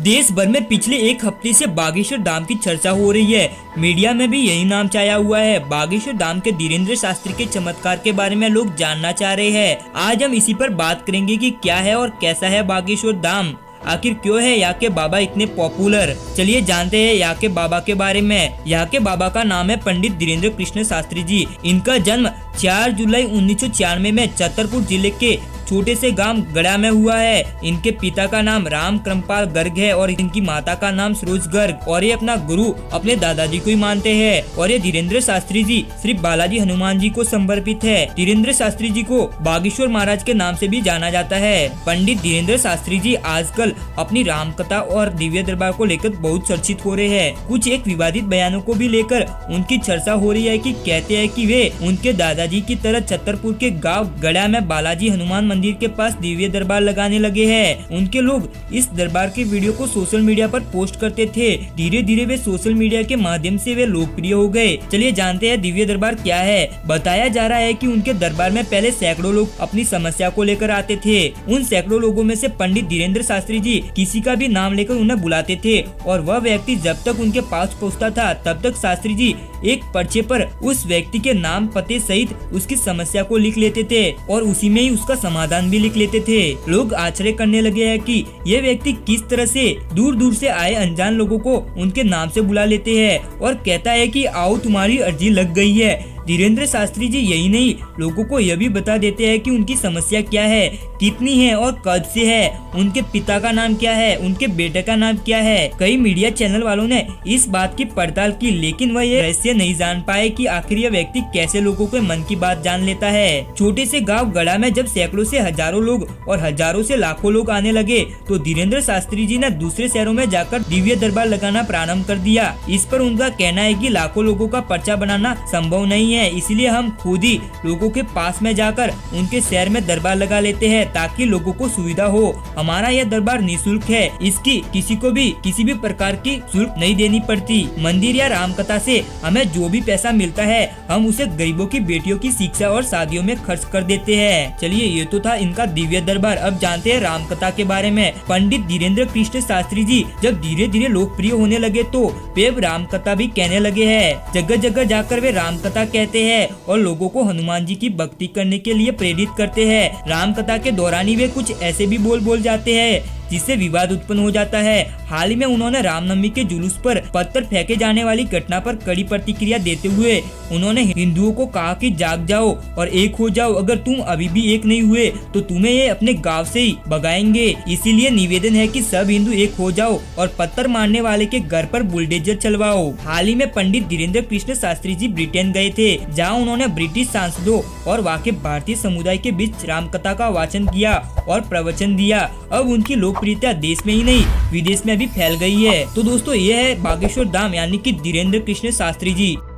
देश भर में पिछले एक हफ्ते से बागेश्वर धाम की चर्चा हो रही है। मीडिया में भी यही नाम छाया हुआ है। बागेश्वर धाम के धीरेन्द्र शास्त्री के चमत्कार के बारे में लोग जानना चाह रहे हैं। आज हम इसी पर बात करेंगे कि क्या है और कैसा है बागेश्वर धाम, आखिर क्यों है यहाँ के बाबा इतने पॉपुलर। चलिए जानते हैं यहाँ के बाबा के बारे में। यहाँ के बाबा का नाम है पंडित धीरेन्द्र कृष्ण शास्त्री जी। इनका जन्म 4 जुलाई 1996 में छतरपुर जिले के छोटे से गांव गड़ा में हुआ है। इनके पिता का नाम राम कृपाल गर्ग है और इनकी माता का नाम सरोज गर्ग, और ये अपना गुरु अपने दादाजी को ही मानते हैं। और ये धीरेन्द्र शास्त्री जी श्री बालाजी हनुमान जी को समर्पित है। धीरेन्द्र शास्त्री जी को बागेश्वर महाराज के नाम से भी जाना जाता है। पंडित धीरेन्द्र शास्त्री जी आजकल अपनी राम कथा और दिव्य दरबार को लेकर बहुत चर्चित हो रहे हैं। कुछ एक विवादित बयानों को भी लेकर उनकी चर्चा हो रही है कि कहते हैं कि वे उनके दादाजी की तरह छतरपुर के गाँव गड़ा में बालाजी हनुमान मंदिर के पास दिव्य दरबार लगाने लगे हैं। उनके लोग इस दरबार के वीडियो को सोशल मीडिया पर पोस्ट करते थे। धीरे धीरे वे सोशल मीडिया के माध्यम से वे लोकप्रिय हो गए। चलिए जानते हैं दिव्य दरबार क्या है। बताया जा रहा है कि उनके दरबार में पहले सैकड़ों लोग अपनी समस्या को लेकर आते थे। उन सैकड़ों लोगों में से पंडित धीरेन्द्र शास्त्री जी किसी का भी नाम लेकर उन्हें बुलाते थे, और वह व्यक्ति जब तक उनके पास पहुँचता था तब तक शास्त्री जी एक पर्चे पर उस व्यक्ति के नाम पते सहित उसकी समस्या को लिख लेते थे और उसी में ही उसका समाधान भी लिख लेते थे। लोग आश्चर्य करने लगे हैं कि ये व्यक्ति किस तरह से दूर दूर से आए अनजान लोगों को उनके नाम से बुला लेते हैं और कहता है कि आओ तुम्हारी अर्जी लग गई है। धीरेन्द्र शास्त्री जी यही नहीं, लोगों को यह भी बता देते हैं कि उनकी समस्या क्या है, कितनी है और कब से है, उनके पिता का नाम क्या है, उनके बेटे का नाम क्या है। कई मीडिया चैनल वालों ने इस बात की पड़ताल की, लेकिन वह ये रहस्य नहीं जान पाए कि आखिर यह व्यक्ति कैसे लोगों के मन की बात जान लेता है। छोटे से गाँव गड़ा में जब सैकड़ों से हजारों लोग और हजारों से लाखों लोग आने लगे तो धीरेन्द्र शास्त्री जी ने दूसरे शहरों में जाकर दिव्य दरबार लगाना प्रारंभ कर दिया। इस पर उनका कहना है कि लाखों लोगों का पर्चा बनाना संभव नहीं है, इसलिए हम खुद ही लोगों के पास में जाकर उनके शहर में दरबार लगा लेते हैं ताकि लोगों को सुविधा हो। हमारा यह दरबार निःशुल्क है, इसकी किसी को भी किसी भी प्रकार की शुल्क नहीं देनी पड़ती। मंदिर या रामकथा से हमें जो भी पैसा मिलता है हम उसे गरीबों की बेटियों की शिक्षा और शादियों में खर्च कर देते हैं। चलिए ये तो था इनका दिव्य दरबार। अब जानते हैं रामकथा के बारे में। पंडित धीरेन्द्र कृष्ण शास्त्री जी जब धीरे धीरे लोकप्रिय होने लगे तो वे रामकथा भी कहने लगे हैं। जगह जगह जाकर वे रामकथा कहते हैं और लोगों को हनुमान जी की भक्ति करने के लिए प्रेरित करते हैं। राम कथा के दौरान ही वे कुछ ऐसे भी बोल जाते हैं जिससे विवाद उत्पन्न हो जाता है। हाल ही में उन्होंने रामनवमी के जुलूस पर पत्थर फेंके जाने वाली घटना पर कड़ी प्रतिक्रिया देते हुए उन्होंने हिंदुओं को कहा कि जाग जाओ और एक हो जाओ, अगर तुम अभी भी एक नहीं हुए तो तुम्हें ये अपने गांव से ही भगाएंगे। इसीलिए निवेदन है कि सब हिंदू एक हो जाओ और पत्थर मारने वाले के घर पर बुलडोजर चलवाओ। हाल ही में पंडित धीरेन्द्र कृष्ण शास्त्री जी ब्रिटेन गए थे, जहाँ उन्होंने ब्रिटिश सांसदों और वहाँ के भारतीय समुदाय के बीच रामकथा का वाचन किया और प्रवचन दिया। अब उनकी लोकप्रियता देश में ही नहीं विदेश में भी फैल गई है। तो दोस्तों ये है बागेश्वर धाम यानी कि धीरेन्द्र कृष्ण शास्त्री जी।